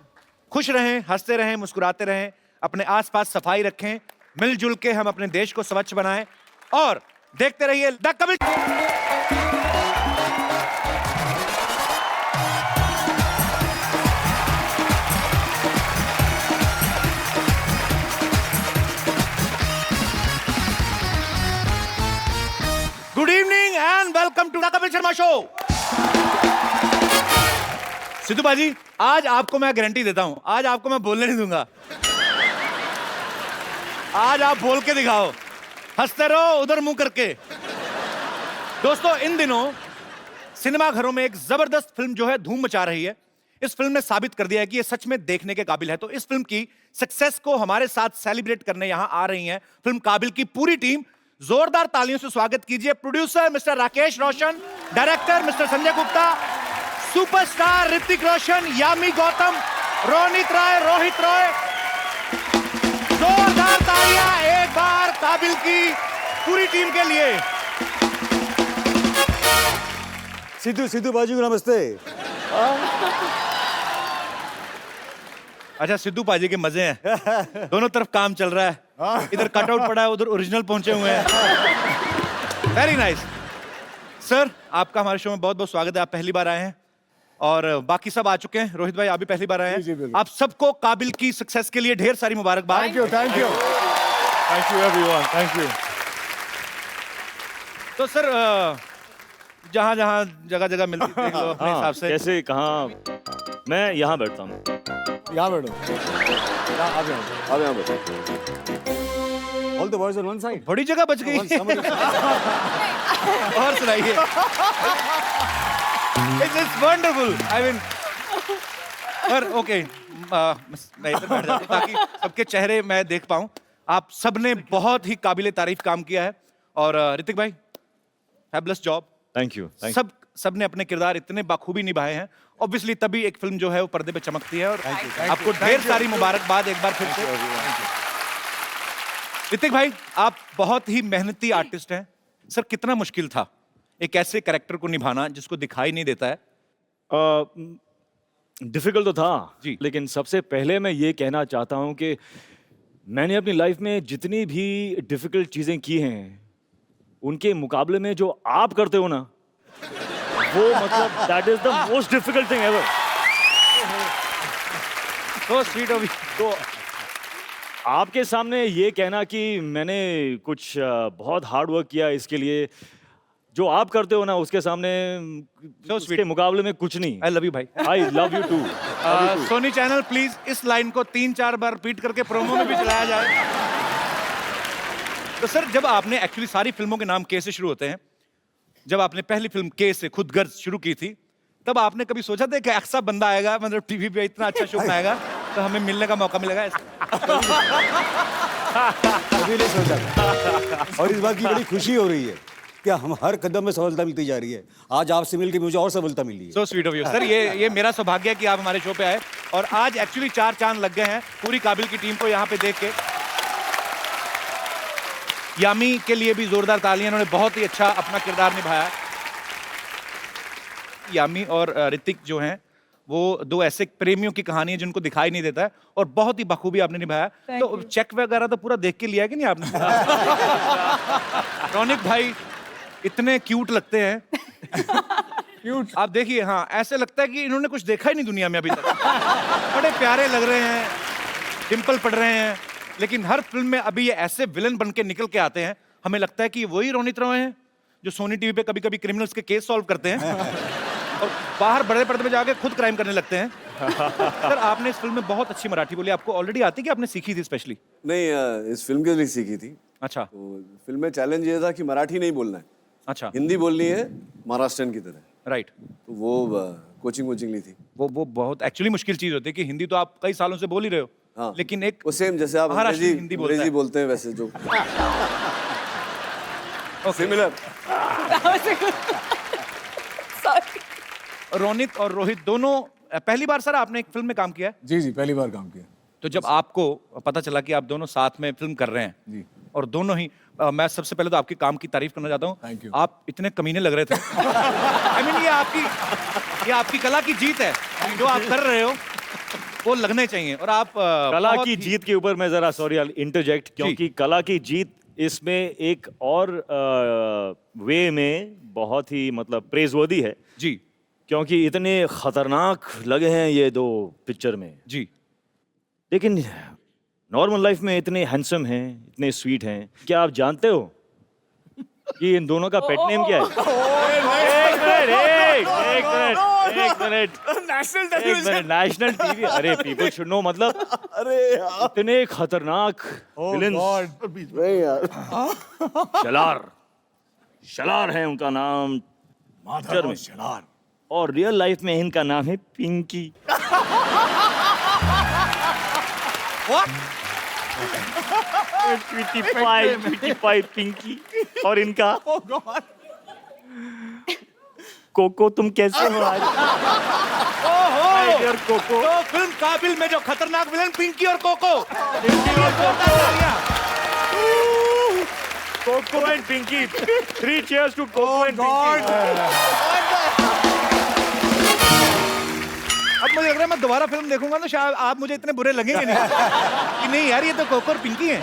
खुश रहें, हंसते रहें, मुस्कुराते रहें, अपने आसपास सफाई रखें, मिलजुल के हम अपने देश को स्वच्छ बनाएं और देखते रहिए the Kapil. Good evening and welcome to the Kapil Sharma show. Sidhu paaji, आज आपको मैं गारंटी देता हूं, आज आपको मैं बोलने नहीं दूंगा। आज आप बोल के दिखाओ, हंसते रहो उधर मुंह करके। दोस्तों इन दिनों सिनेमा घरों में एक जबरदस्त फिल्म जो है धूम मचा रही है। इस फिल्म ने साबित कर दिया है कि ये सच में देखने के काबिल है। तो इस फिल्म की सक्सेस को हमारे साथ सेलिब्रेट करने यहां आ रही है फिल्म काबिल की पूरी टीम। जोरदार तालियों से स्वागत कीजिए producer mister Rakesh Roshan, director mister Sanjay Gupta, superstar Hrithik Roshan, Yami Gautam, Ronit Roy, Rohit Roy. जोरदार तालियां एक बार काबिल की पूरी टीम के लिए। सिद्धू बाजी को नमस्ते। अच्छा सिद्धू पाजी के मजे हैं। दोनों तरफ काम चल रहा है, इधर कटआउट पड़ा है, उधर ओरिजिनल पहुंचे हुए हैं। वेरी नाइस सर, आपका हमारे शो में बहुत बहुत स्वागत है। आप पहली बार आए हैं और बाकी सब आ चुके हैं। रोहित भाई आप भी पहली बार आए हैं। आप सबको काबिल की सक्सेस के लिए ढेर सारी मुबारकबाद। Thank you everyone, thank you. तो सर जहां जहां जगह जगह मिलती है देख लो अपने हिसाब से। कैसे कहाँ? मैं यहाँ बैठता हूँ। यहाँ बैठो, आप यहाँ बैठो। All the boys on one side. बड़ी जगह बच गई। और सुनाइए। It's wonderful. I mean, और ओके मैं इधर बैठ जाता हूँ ताकि सबके चेहरे मैं देख पाऊँ। आप सबने बहुत ही काबिले तारीफ काम किया है। और ऋतिक भाई फैबुलस जॉब। Thank you. सब ने अपने किरदार इतने बाखूबी निभाए हैं, ऑब्वियसली तभी एक फिल्म जो है वो पर्दे पे चमकती है। और आपको ढेर सारी मुबारकबाद एक बार फिर से। ऋतिक भाई, आप बहुत ही मेहनती आर्टिस्ट हैं। सर, कितना मुश्किल था एक ऐसे कैरेक्टर को निभाना जिसको दिखाई नहीं देता है? डिफिकल्ट तो था जी। लेकिन सबसे पहले मैं ये कहना चाहता हूँ कि मैंने अपनी लाइफ में जितनी भी डिफिकल्ट चीज़ें की हैं उनके मुकाबले में जो आप करते हो ना, वो मतलब that is the most difficult thing ever. तो स्वीट ऑफ यू। तो आपके सामने ये कहना कि मैंने कुछ बहुत हार्ड वर्क किया इसके लिए, जो आप करते हो ना उसके सामने उसके मुकाबले में कुछ नहीं। आई लव यू भाई। I love you too. Sony channel please इस लाइन को 3-4 बार रिपीट करके प्रोमो में भी चलाया जाए। तो सर, जब आपने एक्चुअली सारी फिल्मों के नाम के से शुरू होते हैं, जब आपने पहली फिल्म के से खुद गर्ज शुरू की थी, तब आपने कभी सोचा था कि ऐसा बंदा आएगा, मतलब टीवी पे इतना अच्छा शो बनाएगा तो हमें मिलने का मौका मिलेगा? कभी नहीं सोचा था। और इस बात की बड़ी खुशी हो रही है कि हम हर कदम में सफलता मिलती जा रही है। आज आपसे मिलकर मुझे और सफलता मिली है। So sweet of you sir. ये मेरा सौभाग्य है कि आप हमारे शो पे आए, और आज एक्चुअली 4 चांद लग गए हैं पूरी काबिल की टीम को यहाँ पे देख के। यामी के लिए भी जोरदार तालियां, उन्होंने बहुत ही अच्छा अपना किरदार निभाया। यामी और ऋतिक जो हैं वो 2 ऐसे प्रेमियों की कहानी है जिनको दिखाई नहीं देता है, और बहुत ही बखूबी आपने निभाया। तो चेक वगैरह तो पूरा देख के लिया कि नहीं आपने? रौनिक भाई इतने क्यूट लगते हैं। क्यूट आप देखिए, हाँ ऐसे लगता है कि इन्होंने कुछ देखा ही नहीं दुनिया में अभी तक। बड़े प्यारे लग रहे हैं, डिंपल पड़ रहे हैं, लेकिन हर फिल्म में अभी ये ऐसे विलन बन के निकल के आते हैं, हमें लगता है कि वही रोनित रॉय हैं जो सोनी टीवी पे कभी कभी क्रिमिनल्स के केस सॉल्व करते हैं और बाहर बड़े पर्दे पे जाके खुद क्राइम करने लगते हैं। सर, आपने इस फिल्म में बहुत अच्छी मराठी बोली। आपको ऑलरेडी आती कि आपने सीखी थी स्पेशली? नहीं, इस फिल्म के लिए सीखी थी। अच्छा। तो फिल्म में चैलेंज ये था कि मराठी नहीं बोलना है, अच्छा, हिंदी बोलनी है महाराष्ट्रन की तरह। राइट। तो वो कोचिंग ली थी। वो बहुत एक्चुअली मुश्किल चीज होती है कि हिंदी तो आप कई सालों से बोल ही रहे हो, हाँ। लेकिन एक वो सेम जैसे आप अंग्रेजी बोलते हैं वैसे जो सिमिलर। रोनित और रोहित दोनों पहली बार सर आपने एक फिल्म में काम किया है? जी पहली बार काम किया। तो जब आपको पता चला कि आप दोनों साथ में फिल्म कर रहे हैं जी, और दोनों ही मैं सबसे पहले तो आपके काम की तारीफ करना चाहता हूँ। Thank you. आप इतने कमीने लग रहे थे। आई मीन ये आपकी कला की जीत है, जो आप कर रहे हो वो लगने चाहिए। और आप कला की जीत के ऊपर मैं जरा सॉरी इंटरजेक्ट, क्योंकि कला की जीत इसमें एक और वे में बहुत ही मतलब प्रेजवर्दी है जी, क्योंकि इतने खतरनाक लगे हैं ये 2 पिक्चर में जी, लेकिन नॉर्मल लाइफ में इतने हैंडसम हैं, इतने स्वीट हैं। क्या आप जानते हो कि इन दोनों का पेट नेम क्या है? एक मिनट नेशनल टीवी। अरे पीपल शुड नो, मतलब अरे इतने खतरनाक विलेंस। शलार है उनका नाम पिक्चर में, और रियल लाइफ में इनका नाम है पिंकी। ट्वेंटी फाइव पिंकी, और इनका कोको। तुम कैसे हो आज? ओहो, कोको। तो फिल्म काबिल में जो खतरनाक विलन पिंकी और Coco. Coco and Pinky, 3 cheers to Coco and Pinky. अब मुझे लग रहा है मैं दोबारा फिल्म देखूंगा तो शायद आप मुझे इतने बुरे लगेंगे नहीं कि नहीं यार ये तो कोको और पिंकी हैं।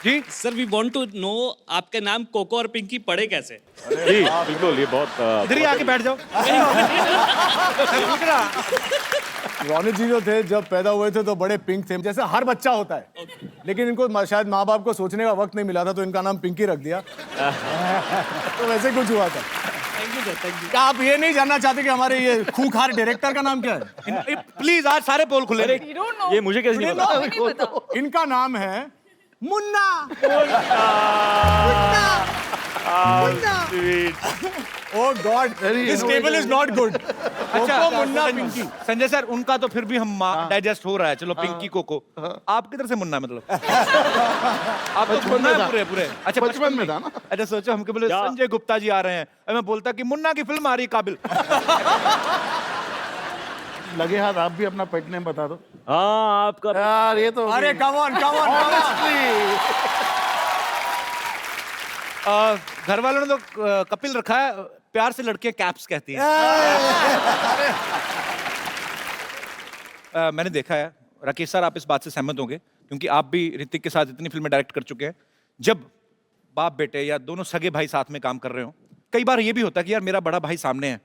जी sir, we want to know आपका नाम कोको और पिंकी पड़े कैसे? जी बिल्कुल, ये बहुत इधर ही आके बैठ जाओ। रोनित जी जो थे जब पैदा हुए थे तो बड़े पिंक थे, जैसे हर बच्चा होता है। लेकिन इनको शायद माँ बाप को सोचने का वक्त नहीं मिला था, तो इनका नाम पिंकी रख दिया। तो वैसे कुछ हुआ था। Thank you sir, thank you. क्या आप ये नहीं जानना चाहते कि हमारे ये खूंखार डायरेक्टर का नाम क्या है? प्लीज आज सारे पोल खुले। ये मुझे कैसे नहीं पता? इनका नाम है Munna. Oh God, this table is not good. अच्छा मुन्ना पिंकी संजय सर उनका तो फिर भी हम डाइजेस्ट हो रहा है, चलो पिंकी कोको। आप किधर से मुन्ना मतलब? आप तो मुन्ना है पूरे पूरे। अच्छा बचपन में था ना। अच्छा सोचो हमके बोले संजय गुप्ता जी आ रहे हैं, मैं बोलता कि मुन्ना की फिल्म आ रही काबिल। लगे हाथ आप भी अपना पेट नेम बता दो। हाँ आपका यार ये तो अरे कम ऑन घर वालों ने तो कपिल रखा है, प्यार से लड़के कैप्स कहती हैं। मैंने देखा है राकेश सर, आप इस बात से सहमत होंगे क्योंकि आप भी ऋतिक के साथ इतनी फिल्में डायरेक्ट कर चुके हैं। जब बाप बेटे या दोनों सगे भाई साथ में काम कर रहे हो, कई बार ये भी होता है कि यार मेरा बड़ा भाई सामने है,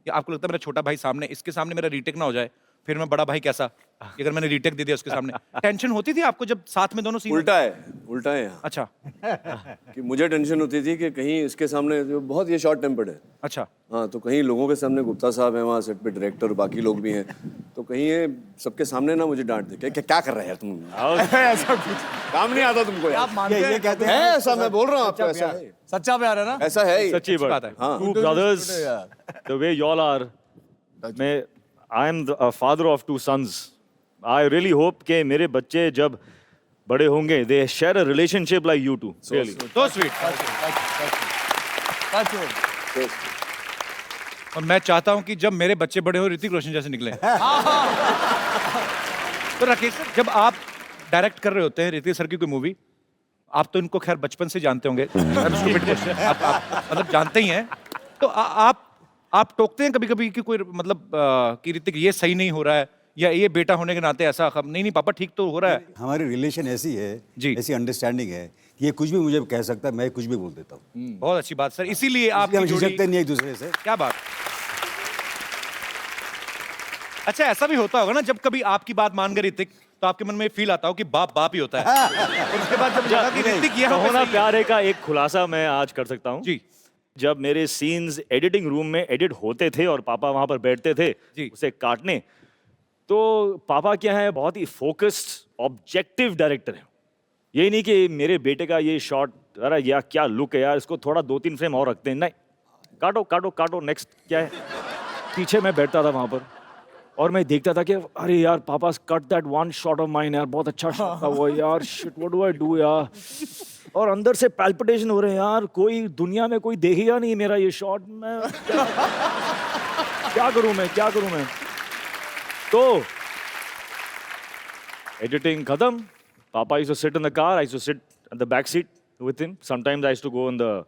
या आपको लगता है मेरा छोटा भाई सामने, इसके सामने मेरा रीटेक ना हो जाए, फिर मैं बड़ा भाई कैसा, अगर मैंने रीटेक दे दिया उसके सामने। टेंशन होती थी आपको जब साथ में दोनों सीन? उल्टा है यहाँ। अच्छा कि मुझे टेंशन होती थी कि कहीं इसके सामने जो बहुत ये शॉर्ट टेम्पर्ड है। अच्छा हाँ, तो कहीं लोगों के सामने गुप्ता साहब हैं वहाँ सेट पे, डायरेक्टर बाकी लोग भी हैं, तो कहीं ये सबके सामने ना मुझे डांट दे क्या कर रहे हैं तुम, ऐसा कुछ काम नहीं आता तुमको यार। आप मानते हैं? ये कहते हैं ऐसा मैं बोल रहा हूँ आपको, ऐसा है, सच्चा प्यार है ना? ऐसा है ही। सच्ची बात है। हाँ। Two brothers, the way y'all are, मैं I am the father of 2 sons. I really hope कि मेरे बच्चे जब बड़े होंगे, they share a relationship like you two. Really. So sweet. और मैं चाहता हूं कि जब मेरे बच्चे बड़े हो ऋतिक रोशन जैसे निकले। तो राकेश सर, जब आप डायरेक्ट कर रहे होते हैं ऋतिक सर की कोई मूवी, आप तो इनको खैर बचपन से जानते होंगे, आप मतलब जानते ही हैं, तो आप टोकते हैं कभी-कभी कि कोई मतलब कि ऋतिक ये सही नहीं हो रहा है, या ये बेटा होने के नाते ऐसा नहीं पापा ठीक तो हो रहा है? हमारी रिलेशन ऐसी है जी, ऐसी अंडरस्टैंडिंग है कि ये कुछ भी मुझे कह सकता है, मैं कुछ भी बोल देता हूँ। बहुत अच्छी बात सर, इसीलिए आप हम झिझकते नहीं एक दूसरे से। क्या बात। अच्छा ऐसा भी होता होगा ना, जब कभी आपकी बात मान गए ऋतिक, तो आपके मन में फील आता हो कि बाप ही होता है, और उसके बाद जब लगा कि ऋतिक ये होना प्यारे का एक खुलासा मैं आज कर सकता हूँ जी। जब मेरे सीन्स एडिटिंग रूम में एडिट होते थे और पापा वहां पर बैठते थे उसे काटने, तो पापा क्या है, बहुत ही फोकस्ड ऑब्जेक्टिव डायरेक्टर है। यही नहीं कि मेरे बेटे का ये शॉट, अरे यार क्या लुक है यार, इसको थोड़ा 2-3 फ्रेम और रखते हैं, नहीं, काटो काटो काटो, नेक्स्ट क्या है। पीछे मैं बैठता था वहां पर और मैं देखता था कि अरे यार पापा cut that one shot of mine यार, बहुत अच्छा शॉट था वो यार, shit what do I do यार। और अंदर से पैल्पिटेशन हो रहे हैं यार, कोई दुनिया में कोई देखेगा नहीं मेरा ये शॉट, मैं क्या करूं मैं। तो एडिटिंग खत्म, पापा used to sit in the car, I used to sit in the back seat with him, sometimes I used to go in the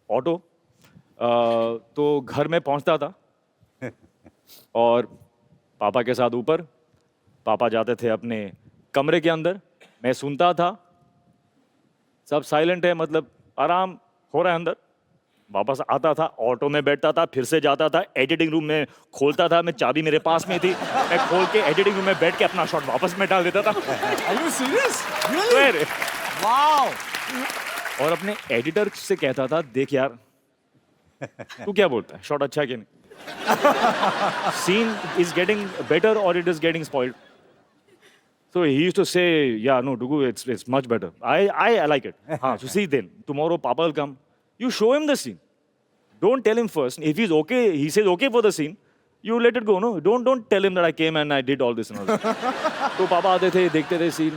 auto. तो घर में पहुंचता था और पापा के साथ ऊपर, पापा जाते थे अपने कमरे के अंदर, मैं सुनता था, सब साइलेंट है, मतलब आराम हो रहा है अंदर। वापस आता था, ऑटो में बैठता था, फिर से जाता था, एडिटिंग रूम में खोलता था, मैं चाबी मेरे पास में थी, मैं खोल के एडिटिंग रूम में बैठ के अपना शॉट वापस में डाल देता था। Are you serious? Really? Wow! और अपने एडिटर से कहता था, देख यार तू क्या बोलता है, शॉट अच्छा है कि नहीं, सीन इज गेटिंग बेटर और it is getting spoiled. So he used to say, yeah, no, Dugu, it's much better. I like it. So see then, tomorrow Papa will come. You show him the scene. Don't tell him first. If he's okay, he says okay for the scene, you let it go, no? Don't tell him that I came and I did all this and all that. तो पापा आते थे, देखते थे scene,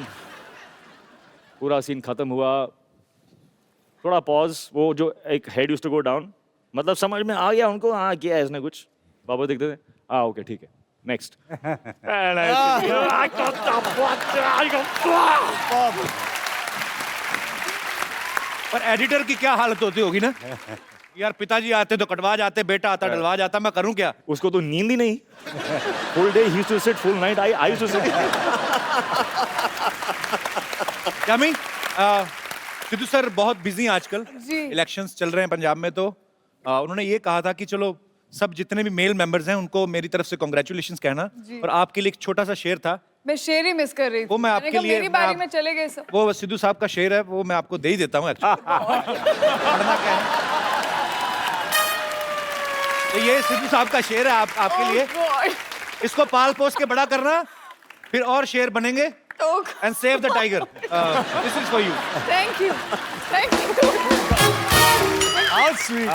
पूरा scene खत्म हुआ, थोड़ा पॉज, वो जो एक head used to go down, मतलब समझ में आ गया उनको, हाँ किया है इसने कुछ, पापा देखते थे, हाँ ओके ठीक है, नेक्स्ट। पर एडिटर की क्या हालत होती होगी ना, यार पिताजी आते तो कटवा जाते, बेटा आता डलवा जाता, मैं करूं क्या। उसको तो नींद ही नहीं, फुल डे ही used to sit, full night I used to sit. Yami Sidhu sir बहुत बिजी हैं आजकल, इलेक्शंस चल रहे हैं पंजाब में, तो उन्होंने ये कहा था कि चलो सब जितने भी मेल मेंबर्स हैं उनको मेरी तरफ से कांग्रेचुलेशंस कहना, और आपके लिए एक छोटा सा शेर था, मैं शेर ही मिस कर रही थी, वो मैं आपके लिए, मेरी बारी में चले गए सब। वो सिद्धू साहब का शेर है, वो मैं आपको दे ही देता हूँ तो ये सिद्धू साहब का शेर है आपके लिए, इसको पाल पोस के बड़ा करना, फिर और शेर बनेंगे, and save the tiger, this is for you. Thank you. How sweet.